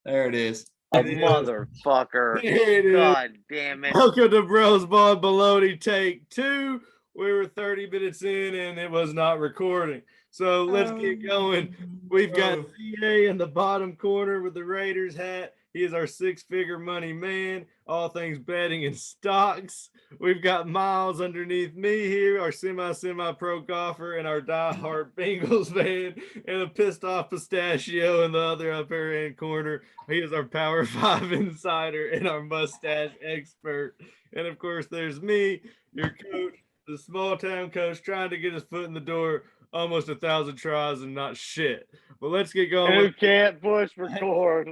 There it is. A motherfucker. It is. God damn it. Welcome to Bros Ball Bologna Take 2. We were 30 minutes in and it was not recording. So let's get going. We've got CA in the bottom corner with the Raiders hat. He is our six-figure money man, all things betting and stocks. We've got Miles underneath me here, our semi-pro golfer, and our diehard Bengals fan, and a pissed-off Pistachio in the other upper-hand corner. He is our Power 5 insider and our mustache expert. And, of course, there's me, your coach, the small-town coach, trying to get his foot in the door, almost 1,000 tries and not shit. But let's get going. Who can't push record?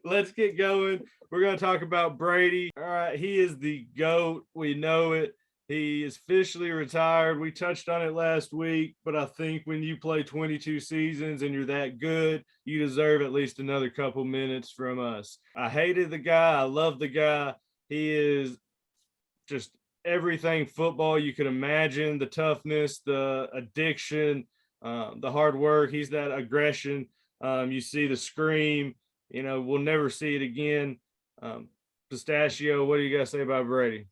Let's get going. We're going to talk about Brady. All right, he is the GOAT. We know it. He is officially retired. We touched on it last week, but I think when you play 22 seasons and you're that good, you deserve at least another couple minutes from us. I hated the guy. I love the guy. He is just everything football you could imagine, the toughness, the addiction, the hard work. He's that aggression. You see the scream. You know, we'll never see it again. Pistachio, what do you guys say about Brady?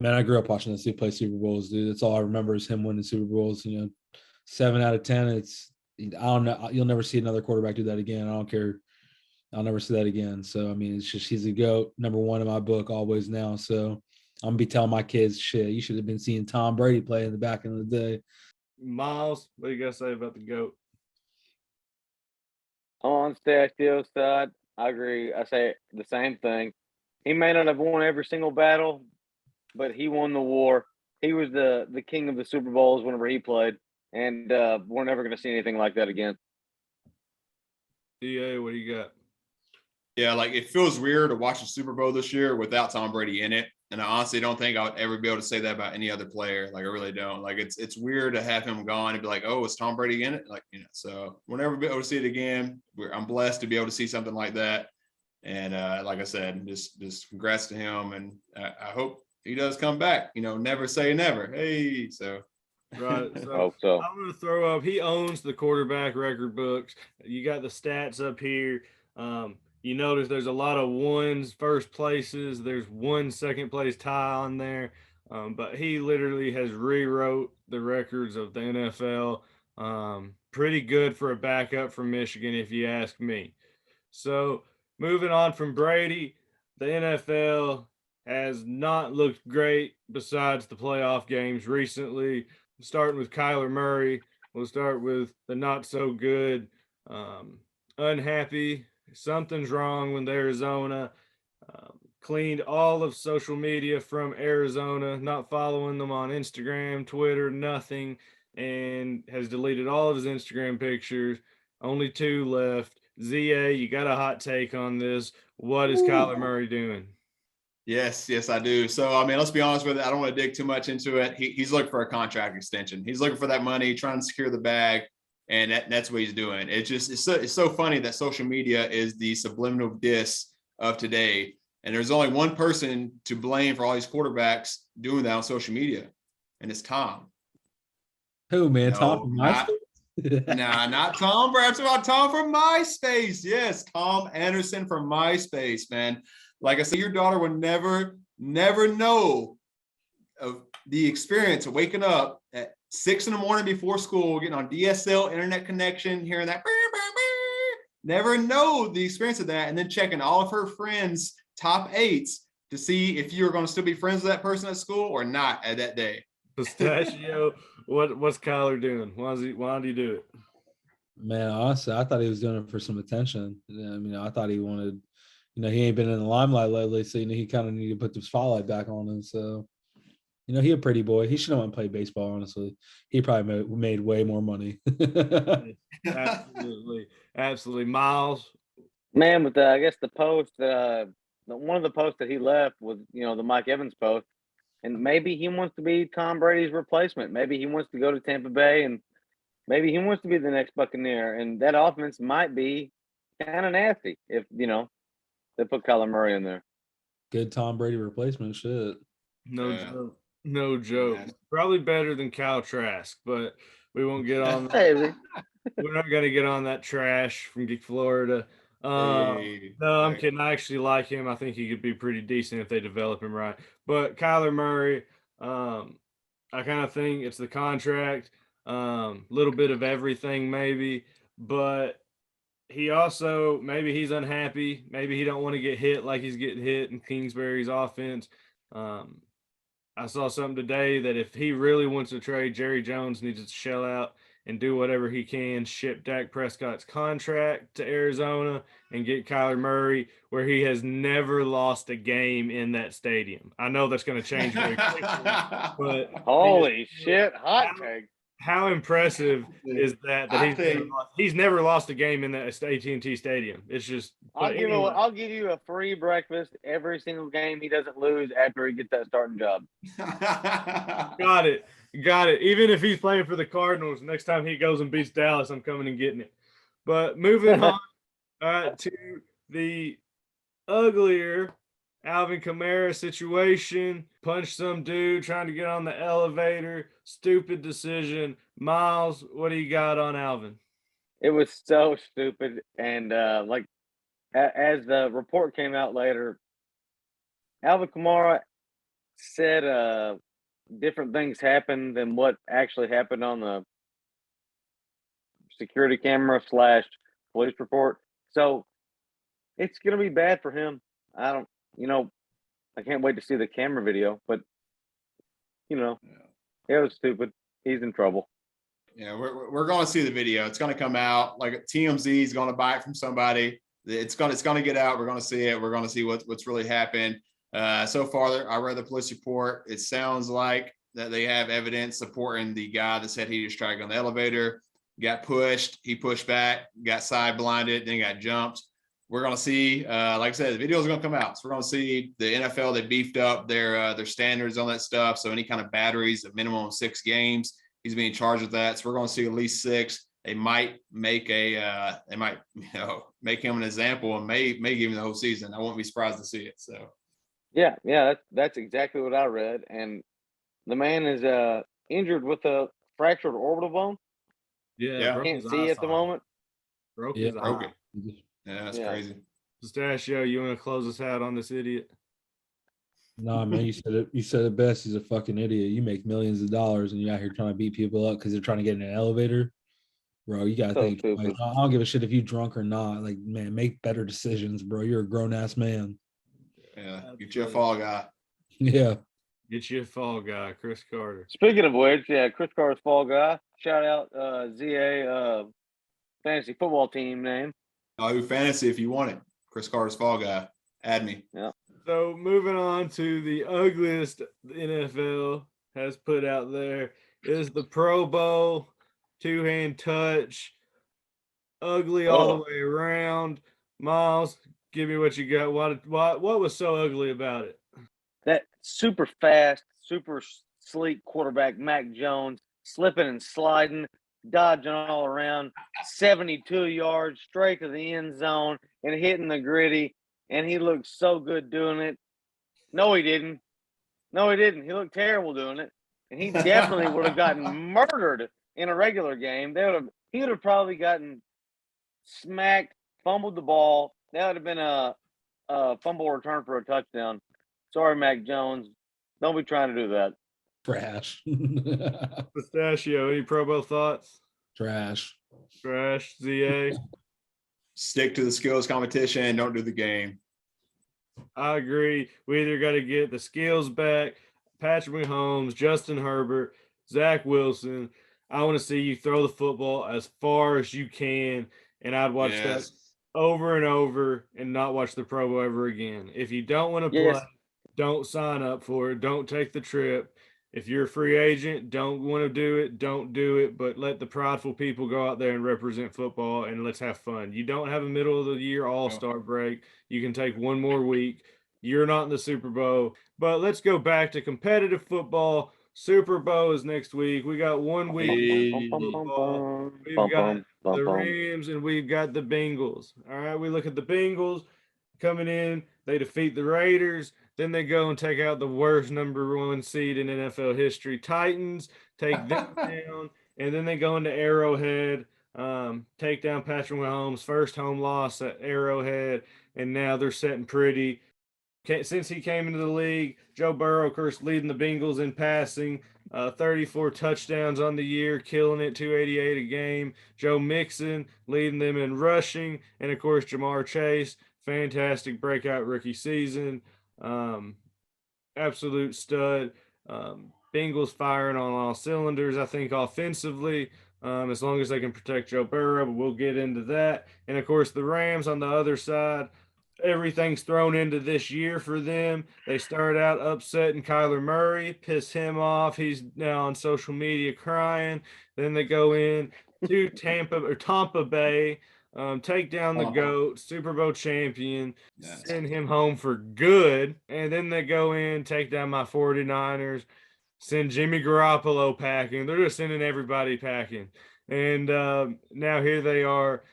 Man, I grew up watching this dude play Super Bowls, dude. That's all I remember is him winning Super Bowls. 7 out of 10. I don't know. You'll never see another quarterback do that again. I don't care. I'll never see that again. So, I mean, it's just he's a GOAT, number one in my book always now. So, I'm going to be telling my kids, shit, you should have been seeing Tom Brady play in the back end of the day. Miles, what do you guys say about the GOAT? On Stachio's side, I agree. I say the same thing. He may not have won every single battle, but he won the war. He was the king of the Super Bowls whenever he played, and we're never going to see anything like that again. DA, what do you got? Yeah, like it feels weird to watch the Super Bowl this year without Tom Brady in it. And I honestly don't think I would ever be able to say that about any other player. Like I really don't. Like it's weird to have him gone and be like, oh, is Tom Brady in it? Like, so we'll never be able to see it again. I'm blessed to be able to see something like that. And like I said, just congrats to him. And I hope he does come back. Never say never. Hey, so. Right. So I'm going to throw up. He owns the quarterback record books. You got the stats up here. You notice there's a lot of ones, first places. There's one second place tie on there. But he literally has rewrote the records of the NFL. Pretty good for a backup from Michigan, if you ask me. So moving on from Brady, the NFL has not looked great besides the playoff games recently. Starting with Kyler Murray, we'll start with the not so good, unhappy. Something's wrong with Arizona. Cleaned all of social media from Arizona, not following them on Instagram, Twitter, nothing, and has deleted all of his Instagram pictures. Only 2 left. ZA, you got a hot take on this. What is Kyler Murray doing? Yes, I do. So, I mean, let's be honest with it. I don't want to dig too much into it. He's looking for a contract extension. He's looking for that money, trying to secure the bag. And that's what he's doing. It's so funny that social media is the subliminal diss of today. And there's only one person to blame for all these quarterbacks doing that on social media, and it's Tom. Who, man? No, Tom from MySpace? Not Tom. I'm talking about Tom from MySpace. Yes, Tom Anderson from MySpace, man. Like I said, your daughter will never know of the experience of waking up at 6 a.m. before school, getting on DSL internet connection, hearing that, never know the experience of that, and then checking all of her friends' top 8s to see if you're going to still be friends with that person at school or not at that day. Pistachio, what's Kyler doing? Why did he do it? Man, honestly, I thought he was doing it for some attention. I mean, I thought he wanted, he ain't been in the limelight lately, so he kind of needed to put the spotlight back on him. So, he a pretty boy. He should have went and played baseball, honestly. He probably made way more money. Absolutely. Miles? Man, with I guess the post, one of the posts that he left was, the Mike Evans post. And maybe he wants to be Tom Brady's replacement. Maybe he wants to go to Tampa Bay, and maybe he wants to be the next Buccaneer. And that offense might be kind of nasty if, they put Kyler Murray in there. Good Tom Brady replacement, shit. No joke. Probably better than Kyle Trask, but we won't get on that. We're not going to get on that trash from Florida. No, I'm Right. kidding. I actually like him. I think he could be pretty decent if they develop him right. But Kyler Murray, I kind of think it's the contract, little bit of everything maybe, but he also maybe he's unhappy. Maybe he don't want to get hit like he's getting hit in Kingsbury's offense. I saw something today that if he really wants to trade, Jerry Jones needs to shell out and do whatever he can, ship Dak Prescott's contract to Arizona and get Kyler Murray, where he has never lost a game in that stadium. I know that's going to change very quickly, but Holy shit, hot take. how impressive is that he's never lost a game in that AT&T Stadium? It's just I'll give you a free breakfast every single game he doesn't lose after he gets that starting job. Got it. Even if he's playing for the Cardinals, next time he goes and beats Dallas, I'm coming and getting it. But moving on to the uglier Alvin Kamara situation. Punched some dude trying to get on the elevator. Stupid decision. Miles, what do you got on Alvin? It was so stupid. And as the report came out later, Alvin Kamara said different things happened than what actually happened on the security camera / police report. So it's going to be bad for him. I can't wait to see the camera video, but it was stupid. He's in trouble. Yeah, we're going to see the video. It's going to come out. Like TMZ is going to buy it from somebody. It's going to get out. We're going to see it. We're going to see what's really happened. So far, I read the police report. It sounds like that they have evidence supporting the guy that said he just tried to go on the elevator, got pushed, he pushed back, got side blinded, then got jumped. We're going to see, like I said, the video is going to come out. So we're going to see the NFL, they beefed up their standards on that stuff. So any kind of batteries, a minimum of 6 games, he's being charged with that. So we're going to see at least 6. They might make make him an example and may give him the whole season. I won't be surprised to see it. So. Yeah, that's exactly what I read. And the man is injured with a fractured orbital bone. Yeah. Can't see at the moment. Broke his eye. Yeah, that's crazy. Pistachio, you want to close us out on this idiot? No, man, you said it best. He's a fucking idiot. You make millions of dollars and you're out here trying to beat people up because they're trying to get in an elevator. Bro, you gotta think. I don't give a shit if you drunk or not. Like, man, make better decisions, bro. You're a grown ass man. Yeah, get you a fall guy. Yeah. Get you a fall guy, Chris Carter. Speaking of which, Chris Carter's fall guy. Shout out ZA fantasy football team name. Yahoo Fantasy if you want it. Chris Carter's fall guy. Add me. Yeah. So moving on to the ugliest the NFL has put out there is the Pro Bowl 2-hand touch. Ugly all the way around. Miles, give me what you got. What was so ugly about it? That super fast, super sleek quarterback, Mac Jones, slipping and sliding, dodging all around, 72 yards straight to the end zone and hitting the gritty. And he looked so good doing it. No, he didn't. He looked terrible doing it. And he definitely would have gotten murdered in a regular game. He would have probably gotten smacked, fumbled the ball. That would have been a fumble return for a touchdown. Sorry, Mac Jones. Don't be trying to do that. Trash. Pistachio, any Pro Bowl thoughts? Trash. ZA. Stick to the skills competition. Don't do the game. I agree. We either got to get the skills back, Patrick Mahomes, Justin Herbert, Zach Wilson. I want to see you throw the football as far as you can, and I'd watch that over and over and not watch the Pro Bowl ever again. If you don't want to play, don't sign up for it. Don't take the trip. If you're a free agent, don't want to do it, don't do it, but let the prideful people go out there and represent football and let's have fun. You don't have a middle of the year all-star break. You can take one more week. You're not in the Super Bowl. But let's go back to competitive football. Super Bowl is next week. We got 1 week. We've got the Rams and we've got the Bengals. All right, we look at the Bengals coming in. They defeat the Raiders. Then they go and take out the worst number 1 seed in NFL history, Titans, take them down, and then they go into Arrowhead. take down Patrick Mahomes, first home loss at Arrowhead, and now they're sitting pretty. Since he came into the league, Joe Burrow, of course, leading the Bengals in passing, 34 touchdowns on the year, killing it, 288 a game. Joe Mixon leading them in rushing, and of course, Jamar Chase, fantastic breakout rookie season. Absolute stud. Bengals firing on all cylinders, I think, offensively, as long as they can protect Joe Burrow, but we'll get into that. And of course, the Rams on the other side, everything's thrown into this year for them. They start out upsetting Kyler Murray, piss him off. He's now on social media crying. Then they go in to Tampa Bay, take down the GOAT, Super Bowl champion, send him home for good. And then they go in, take down my 49ers, send Jimmy Garoppolo packing. They're just sending everybody packing. And now here they are,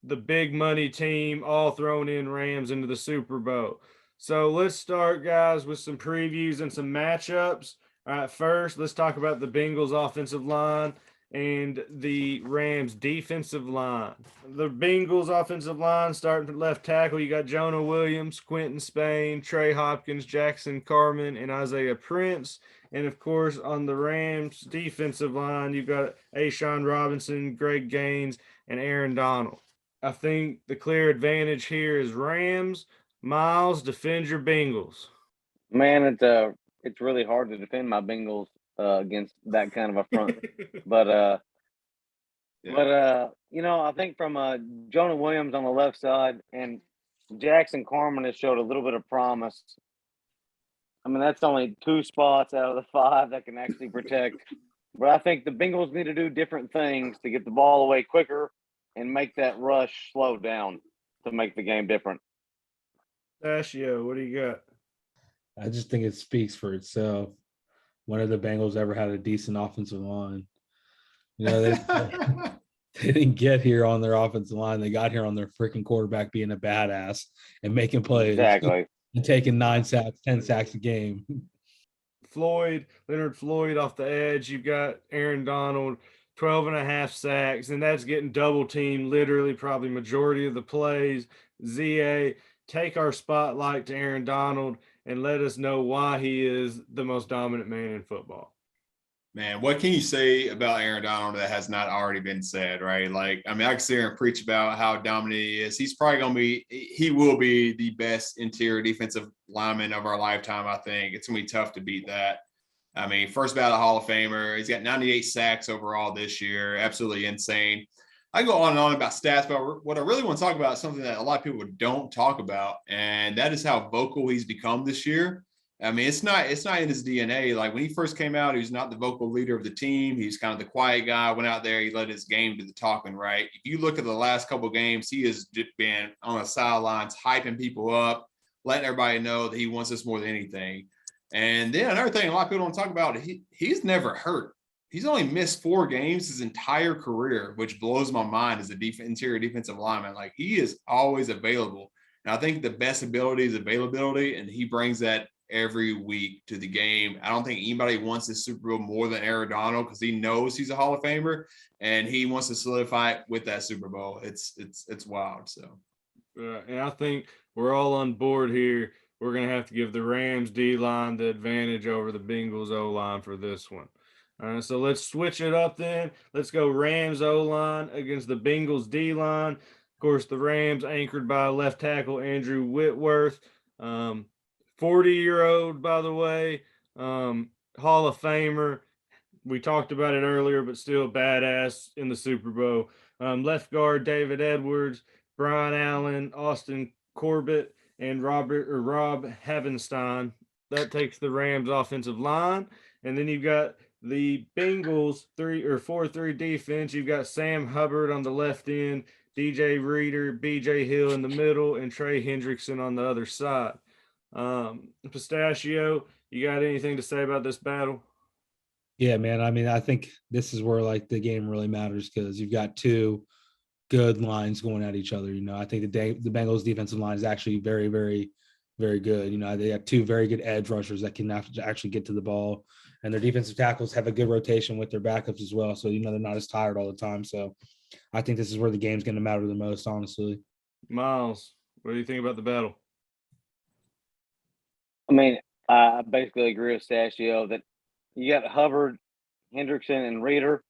the big money team, all thrown in Rams into the Super Bowl. So let's start, guys, with some previews and some matchups. All right, first, let's talk about the Bengals offensive line and the Rams defensive line. The Bengals offensive line, starting from left tackle, you got Jonah Williams, Quentin Spain, Trey Hopkins, Jackson Carman, and Isaiah Prince. And of course, on the Rams defensive line, you've got Ashawn Robinson, Greg Gaines, and Aaron Donald. I think the clear advantage here is Rams. Miles, defend your Bengals. Man, it's really hard to defend my Bengals against that kind of a front. But I think from Jonah Williams on the left side and Jackson Carman has showed a little bit of promise. I mean, that's only 2 spots out of the 5 that can actually protect. But I think the Bengals need to do different things to get the ball away quicker and make that rush slow down to make the game different. Pistachio, what do you got? I just think it speaks for itself. When have the Bengals ever had a decent offensive line? You know, they didn't get here on their offensive line. They got here on their freaking quarterback being a badass and making plays. Exactly. And taking 9 sacks, 10 sacks a game. Leonard Floyd off the edge. You've got Aaron Donald, 12.5 sacks, and that's getting double teamed literally probably majority of the plays. ZA, take our spotlight to Aaron Donald and let us know why he is the most dominant man in football. Man, what can you say about Aaron Donald that has not already been said, right? Like, I mean, I can sit here and preach about how dominant he is. He will be the best interior defensive lineman of our lifetime, I think. It's going to be tough to beat that. I mean, first ballot Hall of Famer. He's got 98 sacks overall this year. Absolutely insane. I go on and on about stats, but what I really want to talk about is something that a lot of people don't talk about, and that is how vocal he's become this year. I mean, it's not in his DNA. Like, when he first came out, he was not the vocal leader of the team. He's kind of the quiet guy. Went out there, he let his game do the talking, right? If you look at the last couple of games, he has been on the sidelines, hyping people up, letting everybody know that he wants this more than anything. And then another thing a lot of people don't talk about, he's never hurt. He's only missed 4 games his entire career, which blows my mind as interior defensive lineman. Like, he is always available. And I think the best ability is availability, and he brings that every week to the game. I don't think anybody wants this Super Bowl more than Aaron Donald, because he knows he's a Hall of Famer and he wants to solidify it with that Super Bowl. It's wild. So, and I think we're all on board here. We're going to have to give the Rams D-line the advantage over the Bengals O-line for this one. So let's switch it up then. Let's go Rams O-line against the Bengals D-line. Of course, the Rams anchored by left tackle Andrew Whitworth. 40-year-old, by the way, Hall of Famer. We talked about it earlier, but still badass in the Super Bowl. Left guard David Edwards, Brian Allen, Austin Corbett, and Rob Havenstein. That takes the Rams offensive line. And then you've got the Bengals 4-3 defense. You've got Sam Hubbard on the left end, DJ Reader, BJ Hill in the middle, and Trey Hendrickson on the other side. Pistachio, you got anything to say about this battle? Yeah, man. I mean, I think this is where like the game really matters, because you've got 2 good lines going at each other. You know, I think the Bengals defensive line is actually very, very, very good. You know, they have 2 very good edge rushers that can actually get to the ball. and their defensive tackles have a good rotation with their backups as well. So, they're not as tired all the time. So I think this is where the game's going to matter the most, honestly. Miles, what do you think about the battle? I mean, I basically agree with Pistachio that you got Hubbard, Hendrickson, and Reeder.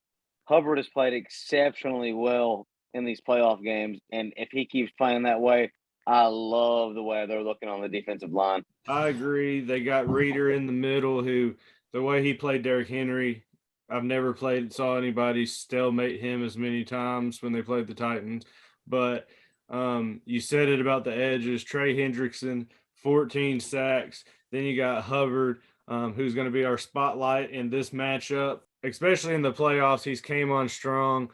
Hubbard has played exceptionally well in these playoff games, and if he keeps playing that way, I love the way they're looking on the defensive line. I agree. They got Reeder in the middle, who the way he played Derrick Henry, I've never saw anybody stalemate him as many times when they played the Titans. But you said it about the edges. Trey Hendrickson, 14 sacks. Then you got Hubbard, who's going to be our spotlight in this matchup, especially in the playoffs. He's came on strong.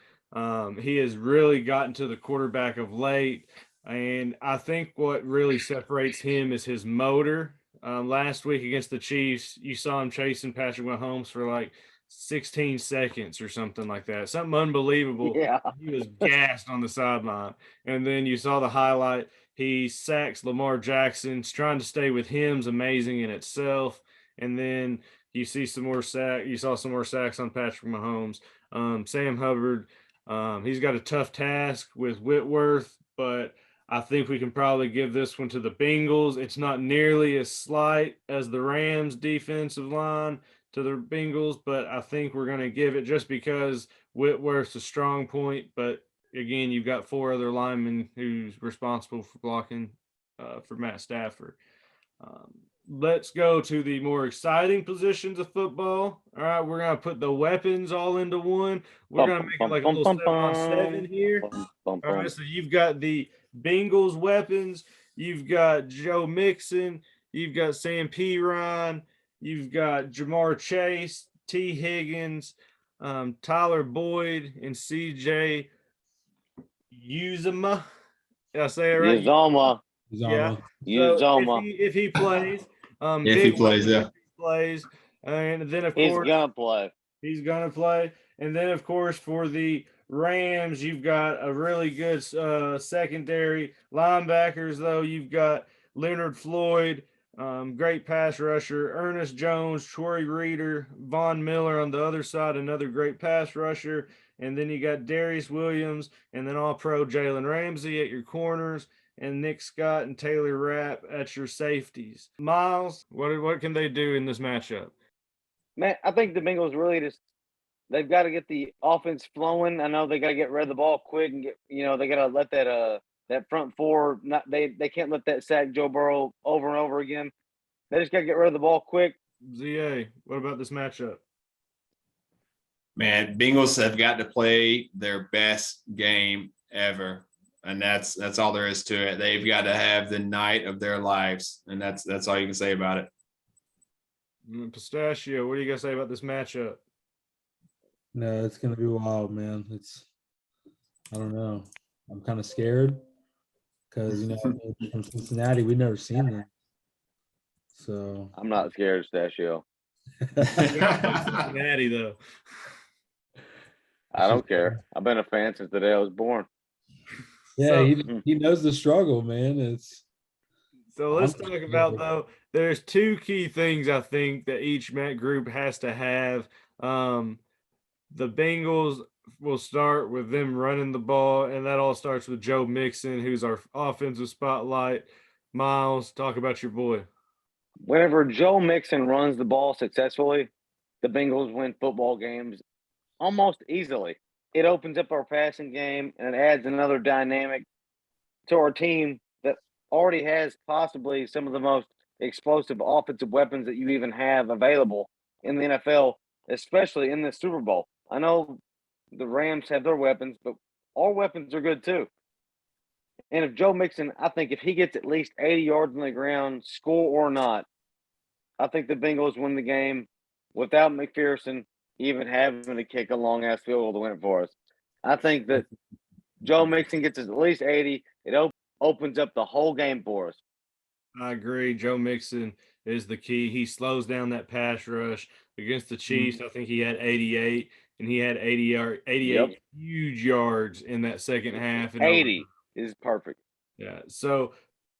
He has really gotten to the quarterback of late. And I think what really separates him is his motor. Last week against the Chiefs, you saw him chasing Patrick Mahomes for like 16 seconds or something like that. Something unbelievable. Yeah. He was gassed on the sideline. And then you saw the highlight. He sacks Lamar Jackson. Trying to stay with him is amazing in itself. And then you see some more sacks. You saw some more sacks on Patrick Mahomes. Sam Hubbard, he's got a tough task with Whitworth, but I think we can probably give this one to the Bengals. It's not nearly as slight as the Rams defensive line to the Bengals, but I think we're going to give it just because Whitworth's a strong point. But again, you've got 4 other linemen who's responsible for blocking for Matt Stafford. Let's go to the more exciting positions of football. All right, we're going to put the weapons all into one. We're going to make it like a little 7-on-7 here. All right, so you've got the Bengals weapons. You've got Joe Mixon. You've got Sam Perine. You've got Jamar Chase, T. Higgins, Tyler Boyd, and C.J. Uzomah. Did I say it right? Uzomah. Yeah. Uzomah. So if he plays, If he plays, yeah. plays, and then of He's course gonna play. he's gonna play, and then of course for the Rams, you've got a really good secondary. Linebackers, though, you've got Leonard Floyd, great pass rusher, Ernest Jones, Troy Reeder, Von Miller on the other side, another great pass rusher, and then you got Darius Williams, and then all-pro Jaylen Ramsey at your corners, and Nick Scott and Taylor Rapp at your safeties. Miles, what can they do in this matchup? Man, I think the Bengals really they've got to get the offense flowing. I know they got to get rid of the ball quick and they got to let that front four they can't let that sack Joe Burrow over and over again. They just got to get rid of the ball quick. ZA, what about this matchup? Man, Bengals have got to play their best game ever. And that's all there is to it. They've got to have the night of their lives. And that's all you can say about it. Pistachio, what do you guys say about this matchup? No, it's going to be wild, man. I don't know. I'm kind of scared because, from Cincinnati, we've never seen them. So I'm not scared, Pistachio. Cincinnati, though. I don't care. I've been a fan since the day I was born. Yeah, he knows the struggle, man. So let's talk about, though, there's 2 key things I think that each group has to have. The Bengals will start with them running the ball, and that all starts with Joe Mixon, who's our offensive spotlight. Miles, talk about your boy. Whenever Joe Mixon runs the ball successfully, the Bengals win football games almost easily. It opens up our passing game and it adds another dynamic to our team that already has possibly some of the most explosive offensive weapons that you even have available in the NFL, especially in the Super Bowl. I know the Rams have their weapons, but our weapons are good too. And if Joe Mixon, I think if he gets at least 80 yards on the ground, score or not, I think the Bengals win the game without McPherson even having to kick a long-ass field goal to win it for us. I think that Joe Mixon gets us at least 80. It opens up the whole game for us. I agree. Joe Mixon is the key. He slows down that pass rush. Against the Chiefs, I think he had 88, and he had 88 huge yards in that second half. And 80 is perfect. Yeah. So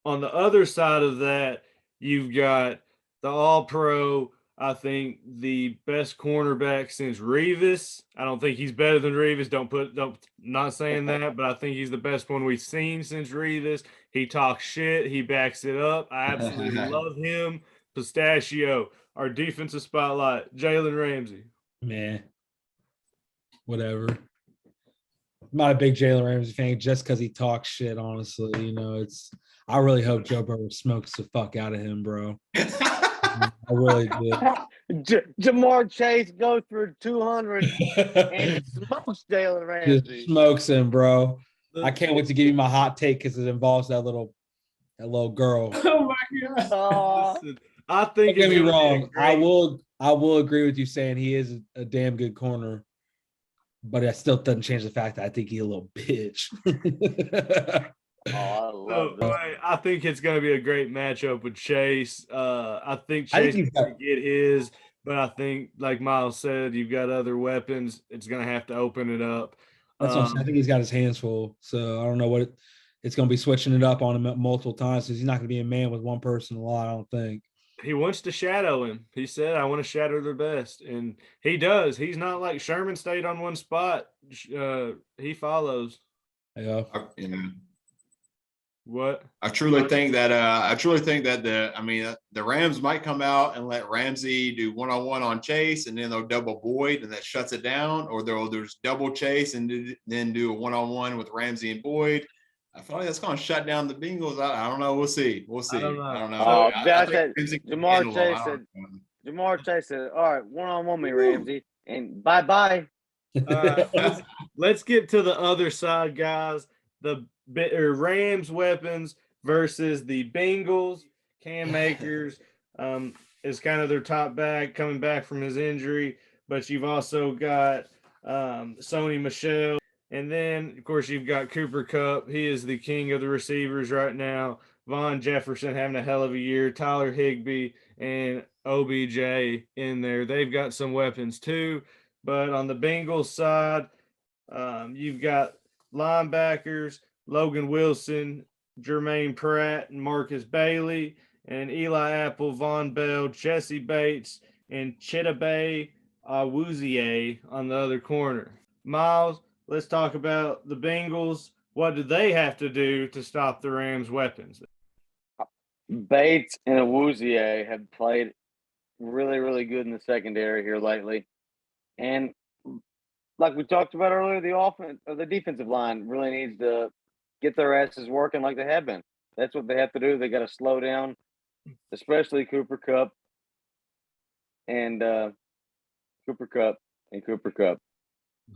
on the other side of that, you've got the all-pro I think the best cornerback since Revis. I don't think he's better than Revis. Not saying that, but I think he's the best one we've seen since Revis. He talks shit. He backs it up. I absolutely love him. Pistachio, our defensive spotlight, Jaylen Ramsey. Man, whatever. I'm not a big Jaylen Ramsey fan just because he talks shit. Honestly, I really hope Joe Burrow smokes the fuck out of him, bro. I really did. Jamar Chase goes for 200 and smokes Jaylen Ramsey. Just smokes him, bro. I can't wait to give you my hot take because it involves that little girl. Oh my god! Listen, I think Don't get me wrong. I will agree with you saying he is a damn good corner, but it still doesn't change the fact that I think he's a little bitch. Oh, I love that. I think it's going to be a great matchup with Chase. I think Chase is going to get his, but I think, like Miles said, you've got other weapons. It's going to have to open it up. That's what I'm saying. I think he's got his hands full, so I don't know what it's going to be switching it up on him multiple times because he's not going to be a man with one person a lot, I don't think. He wants to shadow him. He said, I want to shadow their best, and he does. He's not like Sherman stayed on one spot. He follows. Yeah. What? I truly think that the Rams might come out and let Ramsey do one-on-one on Chase, and then they'll double Boyd, and that shuts it down, or there's double Chase and then do a one-on-one with Ramsey and Boyd. I feel like that's going to shut down the Bengals. I don't know. We'll see. I don't know. Jamar Chase said, all right, one-on-one me, Ramsey, and bye-bye. Let's get to the other side, guys. The Rams weapons versus the Bengals. Cam Akers is kind of their top back coming back from his injury, but you've also got Sony Michel. And then, of course, you've got Cooper Kupp. He is the king of the receivers right now. Von Jefferson having a hell of a year. Tyler Higbee and OBJ in there. They've got some weapons too. But on the Bengals side, you've got linebackers, Logan Wilson, Jermaine Pratt, and Marcus Bailey, and Eli Apple, Von Bell, Jesse Bates, and Chidobe Awuzie on the other corner. Miles, let's talk about the Bengals. What do they have to do to stop the Rams' weapons? Bates and Awuzie have played really, really good in the secondary here lately. And like we talked about earlier, the defensive line really needs to get their asses working like they have been. That's what they have to do. They got to slow down, especially Cooper Kupp and Cooper Kupp.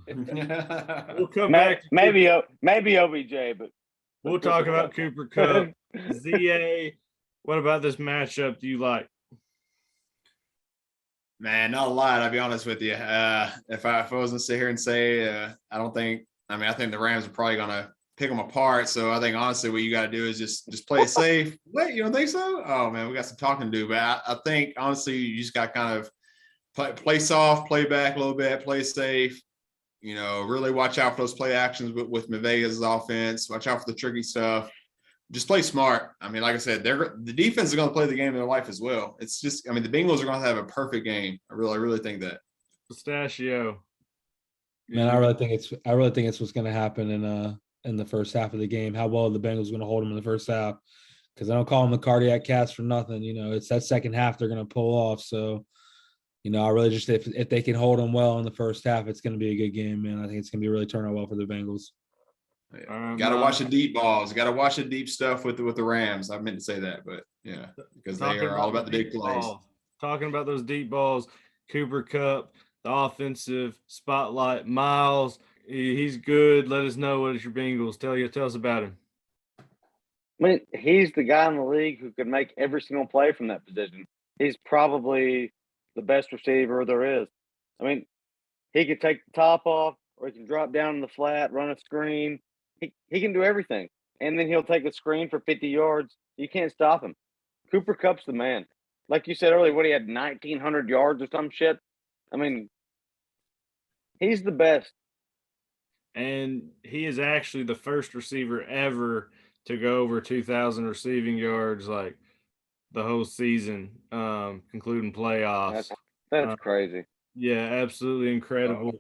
We'll come back. Maybe OBJ, but we'll talk about Cooper Kupp. ZA, what about this matchup do you like? Man, not a lot. I'll be honest with you. If I was to sit here and say, I think the Rams are probably going to pick them apart. So I think honestly, what you got to do is just play it safe. Wait, you don't think so? Oh man, we got some talking to do. But I think honestly, you just got to kind of play soft, play back a little bit, play safe. Really watch out for those play actions with Vegas' offense. Watch out for the tricky stuff. Just play smart. Like I said, the defense is going to play the game of their life as well. It's just, the Bengals are going to have a perfect game. I really think that. Pistachio. Man, I really think it's what's going to happen in the first half of the game. How well the Bengals are going to hold them in the first half, because I don't call them the cardiac cast for nothing. It's that second half they're going to pull off. So, I really just if they can hold them well in the first half, it's going to be a good game, man. I think it's going to be really turn out well for the Bengals. Got to watch the deep balls. Got to watch the deep stuff with the Rams. I meant to say that, but yeah, because they are all about the big plays. Talking about those deep balls, Cooper Kupp, the offensive spotlight. Miles, he's good. Let us know what is your Bengals. Tell us about him. He's the guy in the league who could make every single play from that position. He's probably the best receiver there is. He could take the top off, or he can drop down in the flat, run a screen. He can do everything. And then he'll take a screen for 50 yards. You can't stop him. Cooper Kupp's the man. Like you said earlier, he had 1,900 yards or some shit. He's the best. And he is actually the first receiver ever to go over 2,000 receiving yards, the whole season, concluding playoffs. That's crazy. Yeah, absolutely incredible.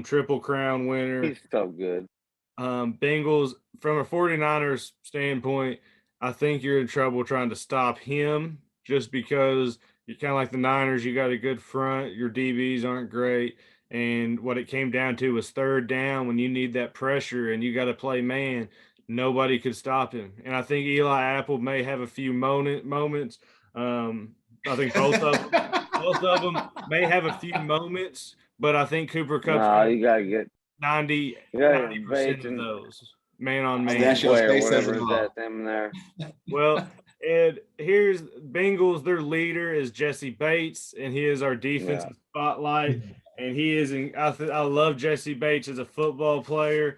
Triple Crown winner. He's so good. Bengals, from a 49ers standpoint, I think you're in trouble trying to stop him just because you're kind of like the Niners. You got a good front. Your DBs aren't great. And what it came down to was third down when you need that pressure and you got to play man. Nobody could stop him. And I think Eli Apple may have a few moments. I think both of them may have a few moments, but I think Cooper Kupp. No, you got to get 90% of those man on man. Whatever is that them there. Well, Ed, here's Bengals. Their leader is Jessie Bates, and he is our defensive spotlight. And he is I love Jessie Bates as a football player.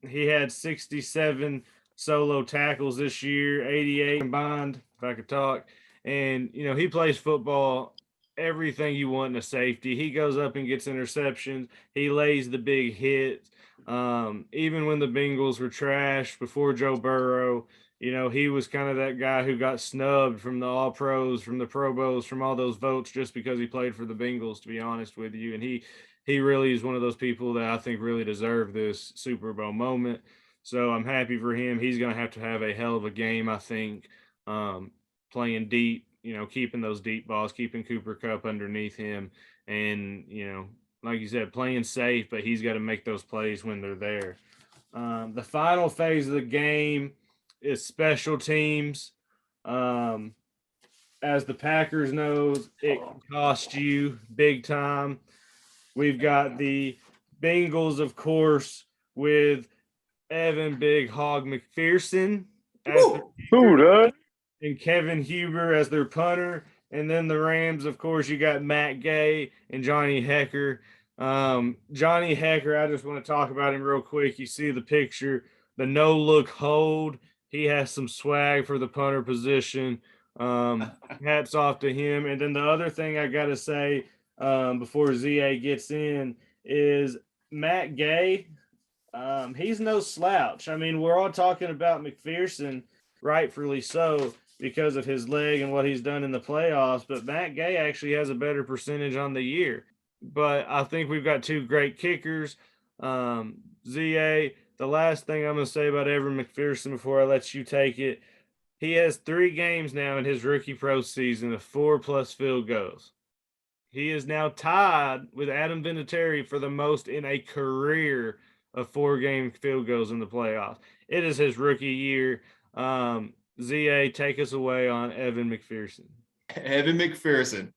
He had 67 solo tackles this year, 88 combined, if I could talk. And, he plays football, everything you want in a safety. He goes up and gets interceptions. He lays the big hits. Even when the Bengals were trash before Joe Burrow, he was kind of that guy who got snubbed from the All-Pros, from the Pro Bowls, from all those votes just because he played for the Bengals, to be honest with you. And he really is one of those people that I think really deserve this Super Bowl moment. So I'm happy for him. He's going to have a hell of a game, I think, playing deep, keeping those deep balls, keeping Cooper Kupp underneath him. And, like you said, playing safe, but he's got to make those plays when they're there. The final phase of the game is special teams. As the Packers knows, it can cost you big time. We've got the Bengals, of course, with Evan Big Hog McPherson as and Kevin Huber as their punter. And then the Rams, of course, you got Matt Gay and Johnny Hecker. Johnny Hecker, I just want to talk about him real quick. You see the picture, the no-look hold. He has some swag for the punter position. Hats off to him. And then the other thing I got to say before ZA gets in is Matt Gay. He's no slouch. I mean, we're all talking about McPherson, rightfully so, because of his leg and what he's done in the playoffs. But Matt Gay actually has a better percentage on the year. But I think we've got two great kickers. ZA, the last thing I'm going to say about Evan McPherson before I let you take it, he has 3 games now in his rookie pro season of 4+ field goals. He is now tied with Adam Vinatieri for the most in a career of 4-game field goals in the playoffs. It is his rookie year. ZA, take us away on Evan McPherson. Evan McPherson,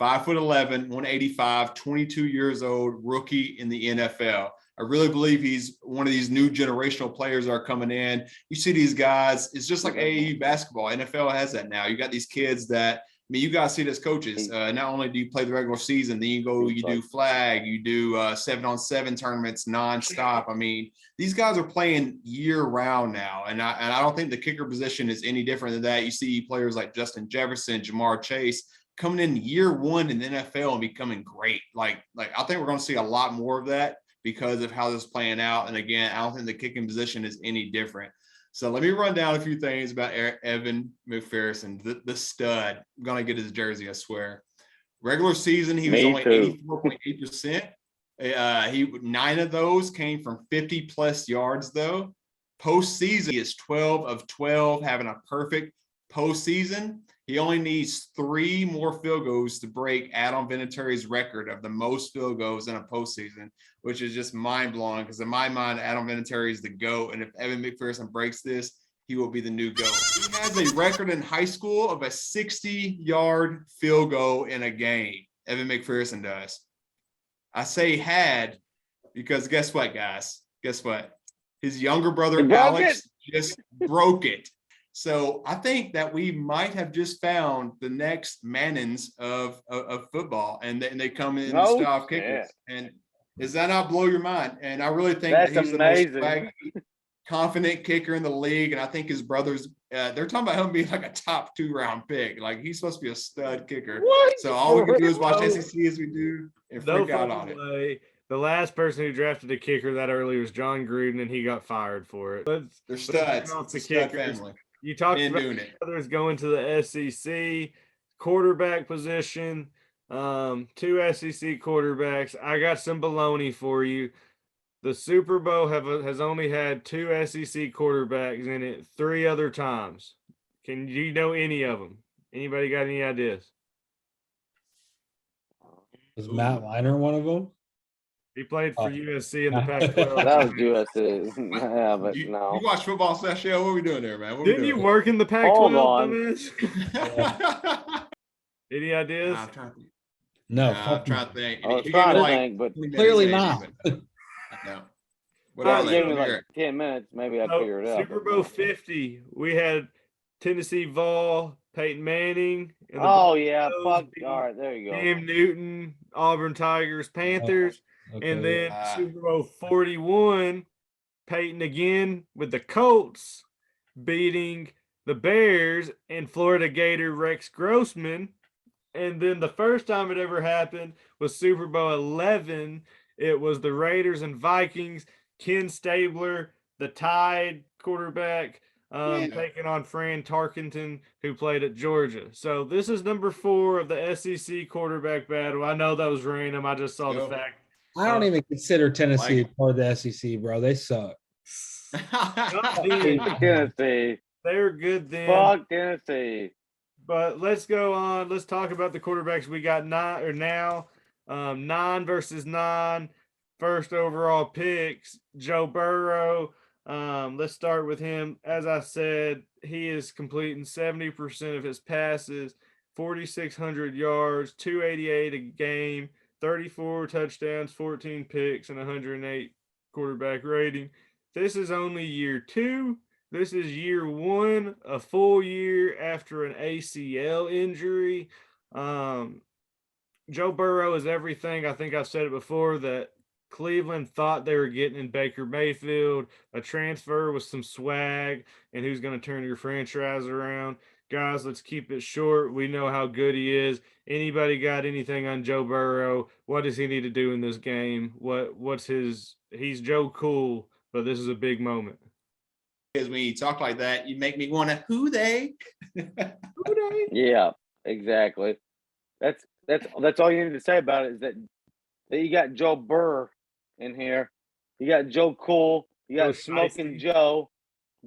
5'11", 185, 22 years old, rookie in the NFL. I really believe he's one of these new generational players that are coming in. You see these guys, it's just like AAU basketball. NFL has that now. You got these kids that, you guys see it as coaches. Not only do you play the regular season, then you do flag, you do 7-on-7 tournaments nonstop. These guys are playing year round now. And I don't think the kicker position is any different than that. You see players like Justin Jefferson, Jamar Chase coming in year one in the NFL and becoming great. Like I think we're going to see a lot more of that because of how this is playing out. And again, I don't think the kicking position is any different. So let me run down a few things about Evan McPherson, the stud. I'm going to get his jersey, I swear. Regular season, he was only 84.8%. 9 of those came from 50+ yards, though. Postseason, he is 12 of 12, having a perfect postseason. He only needs 3 more field goals to break Adam Vinatieri's record of the most field goals in a postseason, which is just mind-blowing because in my mind, Adam Vinatieri is the GOAT, and if Evan McPherson breaks this, he will be the new GOAT. He has a record in high school of a 60-yard field goal in a game. Evan McPherson does. I say had because guess what, guys? Guess what? His younger brother, Alex, just broke it. So I think that we might have just found the next Mannings of football, and they come in style kickers. And does that not blow your mind? And I really think that he's amazing. The most swaggy, confident kicker in the league. And I think his brothers, they're talking about him being like a top 2-round pick. Like he's supposed to be a stud kicker. What? So all we can do is watch SEC as we do and freak out on it. The last person who drafted a kicker that early was John Gruden, and he got fired for it. They're studs. The stud family. You talked Been about doing it. others going to the SEC quarterback position. 2 SEC quarterbacks. I got some baloney for you. The Super Bowl has only had 2 SEC quarterbacks in it 3 other times. Can you know any of them? Anybody got any ideas? Was Matt Leinart one of them? He played for Oh. USC in the Pac-12. That was USC. Yeah, but You no. watch football Pistachio? What are we doing there, man? What are we Didn't you doing? work in the Hold Pac-12, on. dumbass? Any ideas? I'm trying to think. No, I'm trying to think. I was If you trying give to me, like, think, but 20 minutes, Clearly maybe, not. but no. What All are right, they? give me Let me like hear it. 10 minutes, maybe I'd So, figure it out. Super Bowl 50, we had Tennessee Vol, Peyton Manning, and the Oh yeah, Broncos fuck. beating All right, there you go. Cam Newton, Auburn Tigers, Panthers, Okay. and then Ah. Super Bowl 41, Peyton again with the Colts beating the Bears and Florida Gator Rex Grossman. And then the first time it ever happened was Super Bowl 11. It was the Raiders and Vikings. Ken Stabler, the Tide quarterback, Yeah. taking on Fran Tarkenton, who played at Georgia. So this is number 4 of the SEC quarterback battle. I know that was random. I just saw the Yo. fact. I don't even consider Tennessee Like- part of the SEC, bro. They suck. Not then. Fuck Tennessee. They were good then. Fuck Tennessee. But let's go on. Let's talk about the quarterbacks we got now. 9 versus 9. First overall picks, Joe Burrow. Let's start with him. As I said, he is completing 70% of his passes, 4,600 yards, 288 a game, 34 touchdowns, 14 picks, and 108 quarterback rating. This is only year 2. This is year 1, a full year after an ACL injury. Joe Burrow is everything. I think I've said it before that Cleveland thought they were getting in Baker Mayfield, a transfer with some swag, and who's going to turn your franchise around. Guys, let's keep it short. We know how good he is. Anybody got anything on Joe Burrow? What does he need to do in this game? He's Joe Cool, but this is a big moment. Because when you talk like that, you make me want to who they. Yeah, exactly. That's all you need to say about it is that you got Joe Burr in here. You got Joe Cool. You got Joe Smoking Shiesty.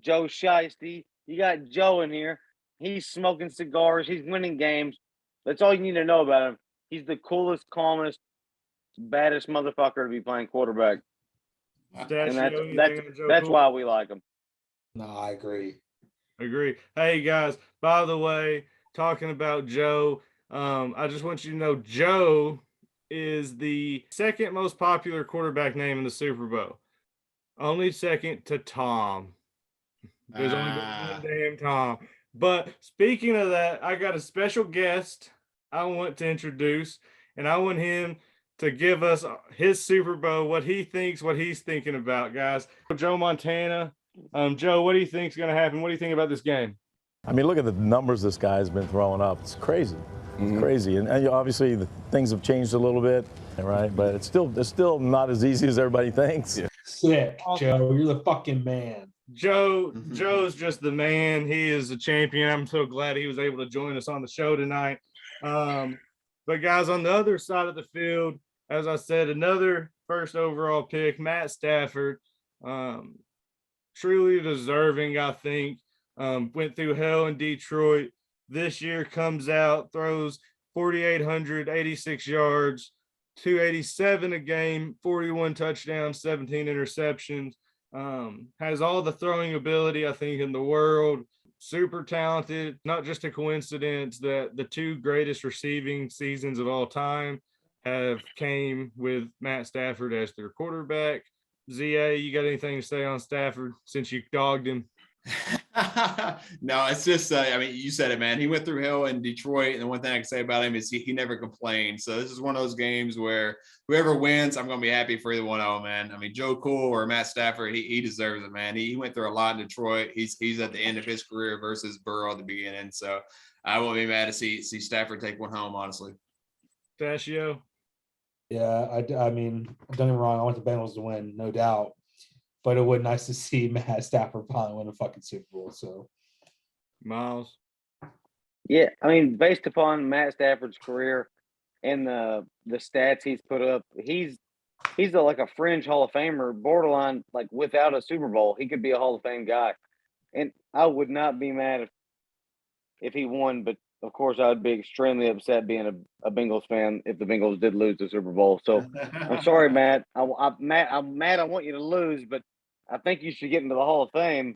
Joe Shiesty. You got Joe in here. He's smoking cigars. He's winning games. That's all you need to know about him. He's the coolest, calmest, baddest motherfucker to be playing quarterback. And that's why we like him. No, I agree. Agree. Hey guys, by the way, talking about Joe, I just want you to know Joe is the second most popular quarterback name in the Super Bowl. Only second to Tom. There's only one damn Tom. But speaking of that, I got a special guest I want to introduce, and I want him to give us his Super Bowl, what he thinks, what he's thinking about, guys. Joe Montana. Joe, what do you think is going to happen? What do you think about this game? I mean, look at the numbers this guy's been throwing up. It's crazy. It's crazy. And obviously, things have changed a little bit, right? But it's still not as easy as everybody thinks. Yeah. Sick, Joe. You're the fucking man. Joe's just the man. He is a champion. I'm so glad he was able to join us on the show tonight. But guys, on the other side of the field, as I said, another first overall pick, Matt Stafford. Truly deserving, I think. Went through hell in Detroit. This year comes out, throws 4,886 yards, 287 a game, 41 touchdowns, 17 interceptions. Has all the throwing ability, I think, in the world. Super talented. Not just a coincidence that the 2 greatest receiving seasons of all time have came with Matt Stafford as their quarterback. ZA, you got anything to say on Stafford since you dogged him? No, it's just, I mean, you said it, man. He went through hell in Detroit, and the one thing I can say about him is he never complained. So this is one of those games where whoever wins, I'm going to be happy for either one of them, man. I mean, Joe Cool or Matt Stafford, he deserves it, man. He went through a lot in Detroit. He's at the end of his career versus Burrow at the beginning. So I won't be mad to see Stafford take one home, honestly. Pistachio? Yeah, I mean, don't get me wrong. I want the Bengals to win, no doubt. But it would be nice to see Matt Stafford finally win a fucking Super Bowl. So Miles. Yeah, I mean, based upon Matt Stafford's career and the stats he's put up, he's like a fringe Hall of Famer, borderline like without a Super Bowl, he could be a Hall of Fame guy. And I would not be mad if he won, but of course I would be extremely upset being a Bengals fan if the Bengals did lose the Super Bowl. So I'm sorry, Matt. I'm mad. I want you to lose, but I think you should get into the Hall of Fame.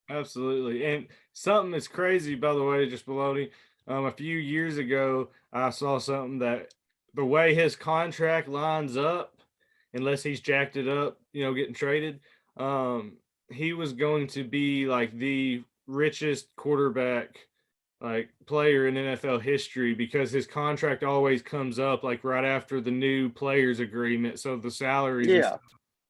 Absolutely. And something that's crazy, by the way, just Bologna, a few years ago, I saw something that the way his contract lines up, unless he's jacked it up, getting traded, he was going to be like the richest quarterback like player in NFL history because his contract always comes up like right after the new players agreement. So the salaries and stuff.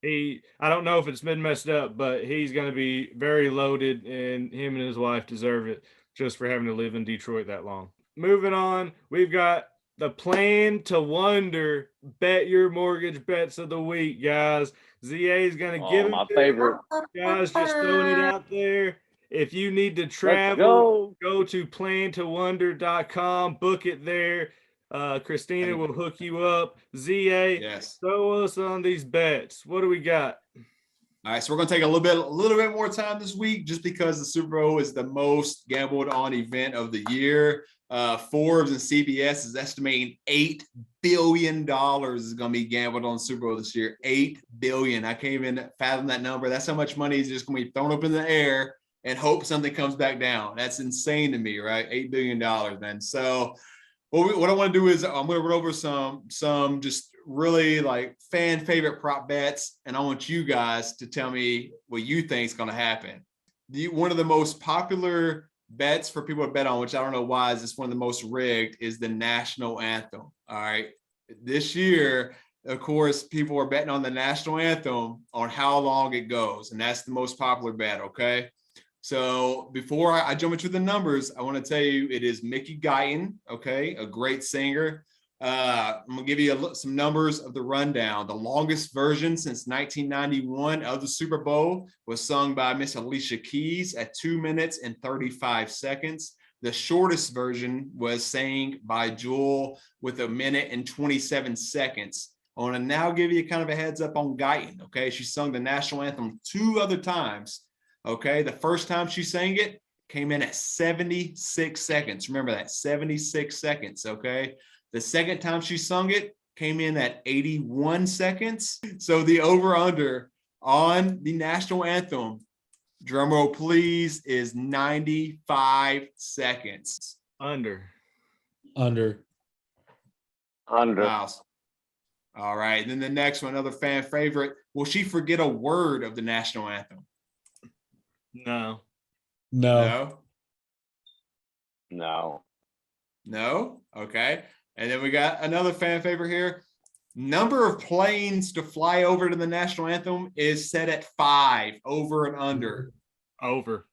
I don't know if it's been messed up, but he's going to be very loaded, and him and his wife deserve it just for having to live in Detroit that long. Moving on, we've got the Plan to Wonder Bet Your Mortgage Bets of the Week, guys. ZA is going to give my favorite. Guys, just throwing it out there. If you need to travel, go to plantowonder.com, book it there. Christina will hook you up. ZA, yes. Throw us on these bets. What do we got? All right, so we're going to take a little bit more time this week just because the Super Bowl is the most gambled on event of the year. Forbes and CBS is estimating $8 billion is going to be gambled on Super Bowl this year. $8 billion. I can't even fathom that number. That's how much money is just going to be thrown up in the air and hope something comes back down. That's insane to me, right? $8 billion, man. So what I want to do is I'm going to run over some just really like fan favorite prop bets, and I want you guys to tell me what you think is going to happen. One of the most popular bets for people to bet on, which I don't know why is this one of the most rigged, is the national anthem. All right. This year, of course, people are betting on the national anthem on how long it goes, and that's the most popular bet, okay? So before I jump into the numbers, I want to tell you it is Mickey Guyton, okay, a great singer. I'm going to give you some numbers of the rundown. The longest version since 1991 of the Super Bowl was sung by Miss Alicia Keys at 2 minutes and 35 seconds. The shortest version was sang by Jewel with 1 minute and 27 seconds. I want to now give you kind of a heads up on Guyton, okay? She sung the national anthem 2 other times, okay? The first time she sang it came in at 76 seconds. Remember that, 76 seconds, okay? The second time she sung it came in at 81 seconds. So the over-under on the national anthem, drumroll please, is 95 seconds. Under. Miles. All right. And then the next one, another fan favorite. Will she forget a word of the national anthem? No. Okay. And then we got another fan favorite here. Number of planes to fly over to the national anthem is set at 5, over and under. Over.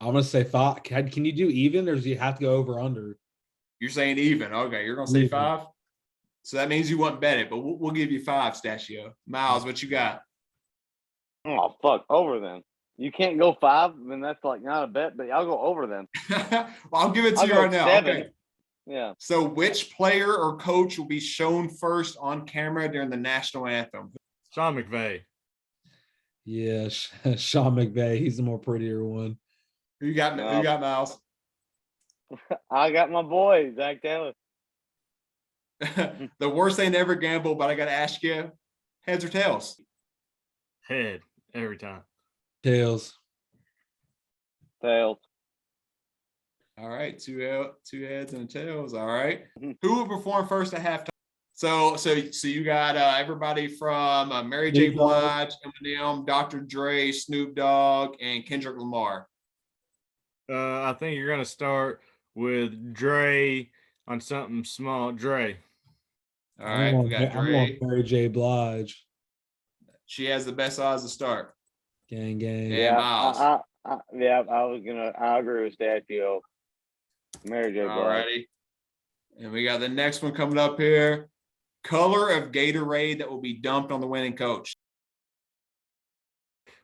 I'm going to say 5. Can you do even, or do you have to go over under? You're saying even. Okay, you're going to say Even. 5? So that means you won't bet it, but we'll give you 5, Pistachio. Miles, what you got? Oh, fuck, over then. You can't go 5, then that's like not a bet, but I'll go over then. Well, I'll give it to you right now. 7. Okay. Yeah. So which player or coach will be shown first on camera during the national anthem? Sean McVay. Yeah, Sean McVay. He's the more prettier one. Who you got, Miles? I got my boy, Zach Taylor. The worst thing to ever gamble, but I got to ask you, heads or tails? Head every time. Tails. All right, two heads and tails. All right. Who will perform first at halftime? So you got everybody from Mary J. Blige, Eminem, Dr. Dre, Snoop Dogg, and Kendrick Lamar. I think you're gonna start with Dre on something small. Dre. All right, we got Dre. I'm on Mary J. Blige. She has the best odds to start. Gang. Yeah, Miles. I agree with Statio. Mary J. All righty. And we got the next one coming up here. Color of Gatorade that will be dumped on the winning coach.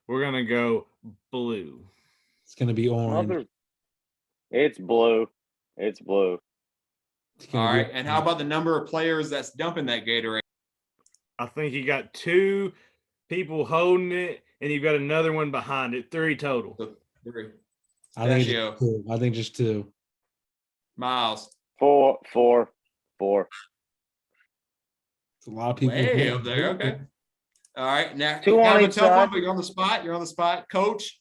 We're gonna go blue. It's gonna be orange. It's blue. It's blue. All right. And how about the number of players that's dumping that Gatorade? I think you got 2 people holding it, and you've got another one behind it. 3 total. So, 3. I think Pistachio. just 2. I think just 2. Miles. 4. It's a lot of people. Way up there. Okay. All right. Now, 2 on kind of a each tough one, side. but you're on the spot. You're on the spot. Coach,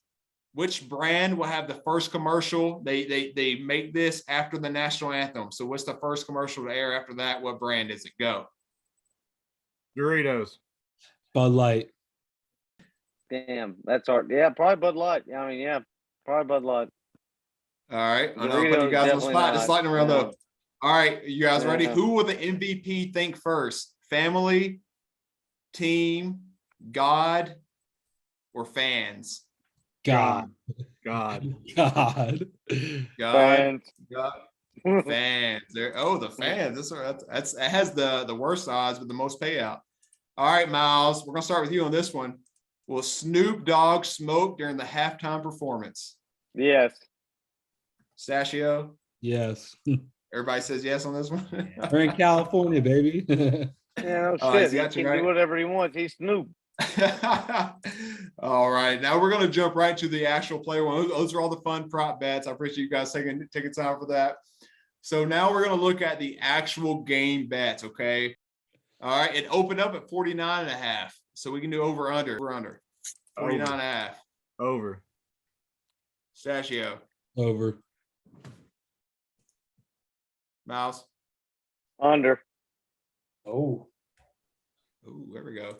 which brand will have the first commercial? They make this after the national anthem. So what's the first commercial to air after that? What brand does it go? Doritos. Bud Light. Damn, that's hard. Yeah, probably Bud Light. I mean, yeah, probably Bud Light. All right. I know I'm Doritos putting you guys on the definitely spot. Just not. lightning round Yeah. up. All right. You guys ready? Yeah. Who will the MVP think first? Family, team, God, or fans? God. God. God. Fans. God. Fans. There. Oh, the fans. That has the worst odds with the most payout. All right, Miles. We're gonna start with you on this one. Will Snoop Dogg smoke during the halftime performance? Yes. Pistachio. Yes. Everybody says yes on this one. We're in California, baby. Yeah, no Oh, shit. he's He got can you right. do whatever he wants. He's Snoop. All right, now we're going to jump right to the actual player one. Those are all the fun prop bets. I appreciate you guys taking time for that. So now we're going to look at the actual game bets. Okay. All right. It opened up at 49.5. So we can do over under. 49.5. Over. Pistachio. Over. Mouse. Under. Oh. Ooh, there we go.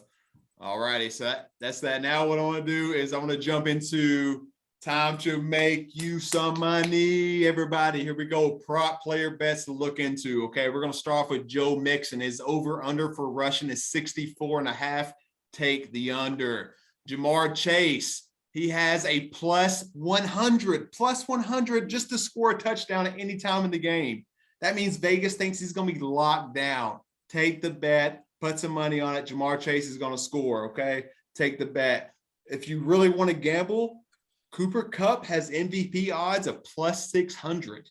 All righty. So that's that. Now what I want to do is I want to jump into time to make you some money. Everybody, here we go. Prop player bets to look into. Okay, we're going to start off with Joe Mixon. His over-under for rushing is 64.5. Take the under. Jamar Chase, he has a plus 100 just to score a touchdown at any time in the game. That means Vegas thinks he's going to be locked down. Take the bet. Put some money on it. Jamar Chase is going to score, okay? Take the bet. If you really want to gamble, Cooper Kupp has MVP odds of plus 600.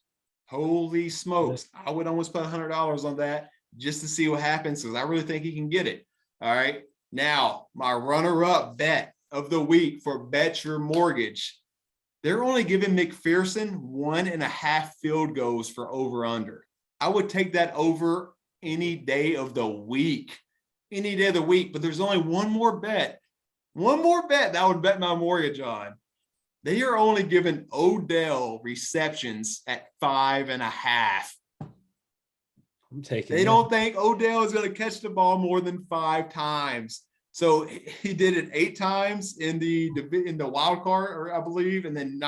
Holy smokes. I would almost put $100 on that just to see what happens because I really think he can get it. All right. Now, my runner-up bet of the week for Bet Your Mortgage. They're only giving McPherson 1.5 field goals for over-under. I would take that over any day of the week. Any day of the week. But there's only one more bet that I would bet my mortgage on. They are only giving Odell receptions at 5.5. I'm taking They don't think Odell is going to catch the ball more than 5 times. So he did it 8 times in the wild card, or I believe, and then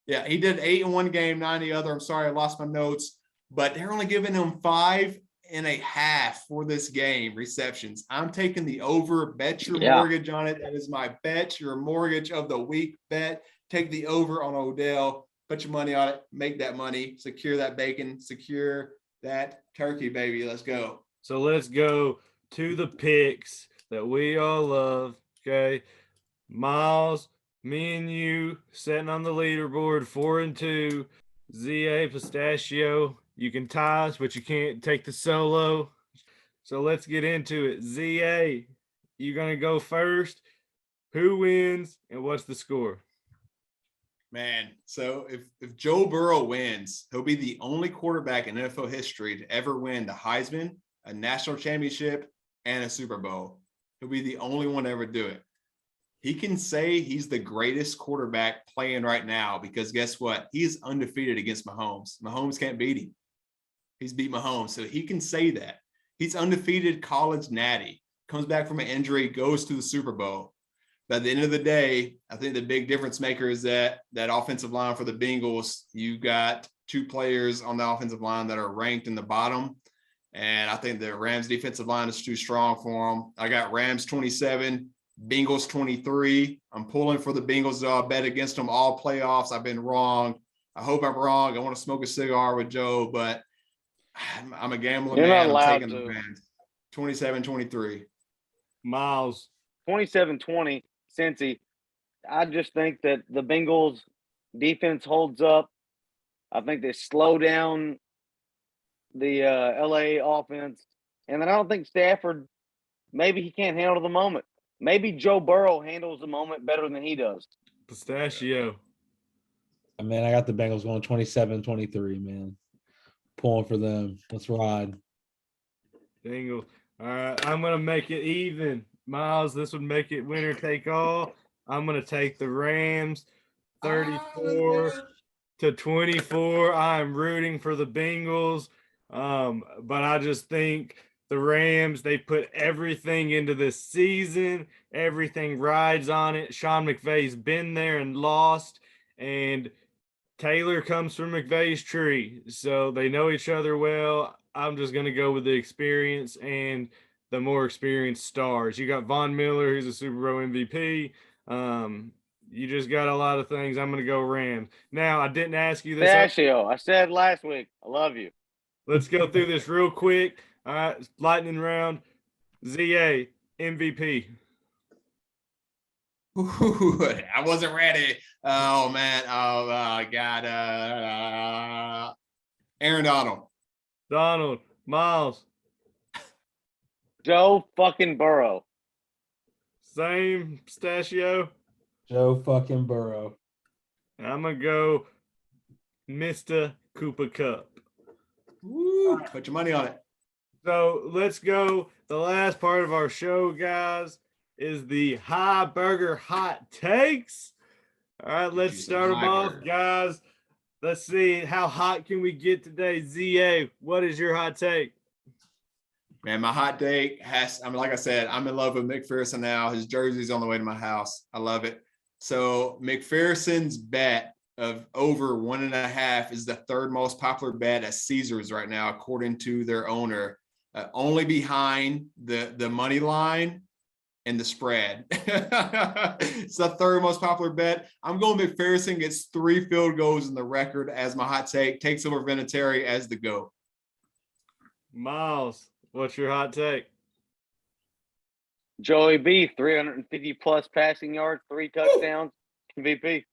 Yeah, he did 8 in one game, 9 in the other. I'm sorry, I lost my notes. But they're only giving him 5.5 for this game receptions. I'm taking the over. Bet your mortgage on it. That is my bet your mortgage of the week bet. Take the over on Odell. Put your money on it. Make that money. Secure that bacon. Secure that turkey, baby. Let's go. So let's go to the picks that we all love. Okay. Miles, me and you sitting on the leaderboard 4-2. ZA Pistachio. You can tie us, but you can't take the solo. So let's get into it. ZA, you're going to go first. Who wins and what's the score? Man, so if Joe Burrow wins, he'll be the only quarterback in NFL history to ever win the Heisman, a national championship, and a Super Bowl. He'll be the only one to ever do it. He can say he's the greatest quarterback playing right now because guess what? He is undefeated against Mahomes. Mahomes can't beat him. He's beat Mahomes, so he can say that. He's undefeated college natty, comes back from an injury, goes to the Super Bowl. But at the end of the day, I think the big difference maker is that offensive line for the Bengals, you got 2 players on the offensive line that are ranked in the bottom. And I think the Rams defensive line is too strong for them. I got Rams 27, Bengals 23. I'm pulling for the Bengals. I bet against them all playoffs. I've been wrong. I hope I'm wrong. I want to smoke a cigar with Joe, but I'm a gambling You're man. not allowed I'm taking to. the Rams. 27-23. Miles. 27-20, Cincy. I just think that the Bengals defense holds up. I think they slow down the LA offense. And then I don't think Stafford, maybe he can't handle the moment. Maybe Joe Burrow handles the moment better than he does. Pistachio. Man, I got the Bengals going 27-23, man. Pulling for them. Let's ride. Dingle. All right, I'm going to make it even. Miles, this would make it winner take all. I'm going to take the Rams 34-24. I'm rooting for the Bengals. But I just think the Rams, they put everything into this season. Everything rides on it. Sean McVay's been there and lost. And Taylor comes from McVay's tree. So they know each other well. I'm just going to go with the experience and the more experienced stars. You got Von Miller, who's a Super Bowl MVP. You just got a lot of things. I'm going to go Rams. Now, I didn't ask you this. Pistachio, I said last week, I love you. Let's go through this real quick. All right, lightning round. ZA, MVP. Ooh, I wasn't ready. Oh, man. Oh, God. Aaron Donald. Donald. Miles. Joe fucking Burrow. Same. Pistachio. Joe fucking Burrow. And I'm going to go Mr. Cooper Kupp. Woo, put your money on it. So let's go. The last part of our show, guys, is the High Burger Hot Takes. All right, let's start them off, guys. Let's see, how hot can we get today? ZA, what is your hot take? Man, my hot take like I said, I'm in love with McPherson now. His jersey's on the way to my house. I love it. So McPherson's bet of over 1.5 is the third most popular bet at Caesars right now, according to their owner, only behind the money line and the spread. It's the third most popular bet. I'm going McPherson gets 3 field goals in the record as my hot take, takes over Vinatieri as the GOAT. Miles, what's your hot take? Joey B, 350 plus passing yards, 3 touchdowns, MVP.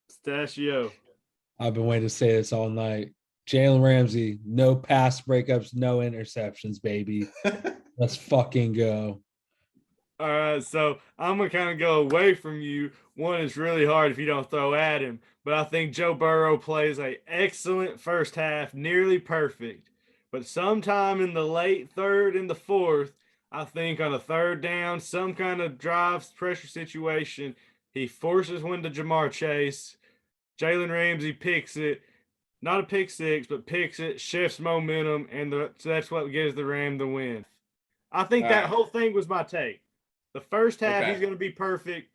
Pistachio. I've been waiting to say this all night. Jaylen Ramsey, no pass breakups, no interceptions, baby. Let's fucking go. All right, so I'm going to kind of go away from you. One, it's really hard if you don't throw at him, but I think Joe Burrow plays an excellent first half, nearly perfect. But sometime in the late third and the fourth, I think on a third down, some kind of drive pressure situation, he forces one to Jamar Chase. Jaylen Ramsey picks it. Not a pick six, but picks it, shifts momentum, and that's what gives the Ram the win. I think that whole thing was my take. The first half, he's going to be perfect.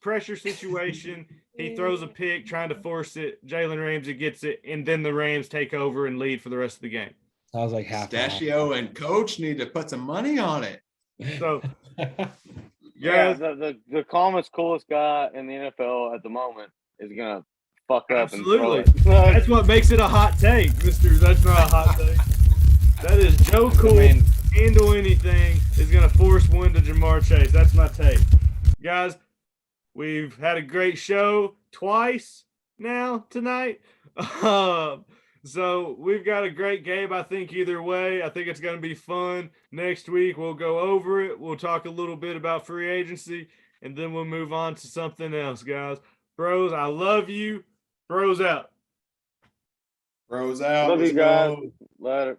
Pressure situation, he throws a pick, trying to force it. Jaylen Ramsey gets it, and then the Rams take over and lead for the rest of the game. Sounds like half. Pistachio and Coach need to put some money on it. So, yeah, the calmest, coolest guy in the NFL at the moment is going to fuck up. Absolutely. And throw it. That's what makes it a hot take, mister. That's not a hot take. That is Joe Cool. Handle anything is going to force one to Jamar Chase. That's my take. Guys, we've had a great show twice now tonight. So we've got a great game, I think, either way. I think it's going to be fun. Next week, we'll go over it. We'll talk a little bit about free agency, and then we'll move on to something else, guys. Bros, I love you. Bros out. Bros out. Love you Let's guys. go. Later.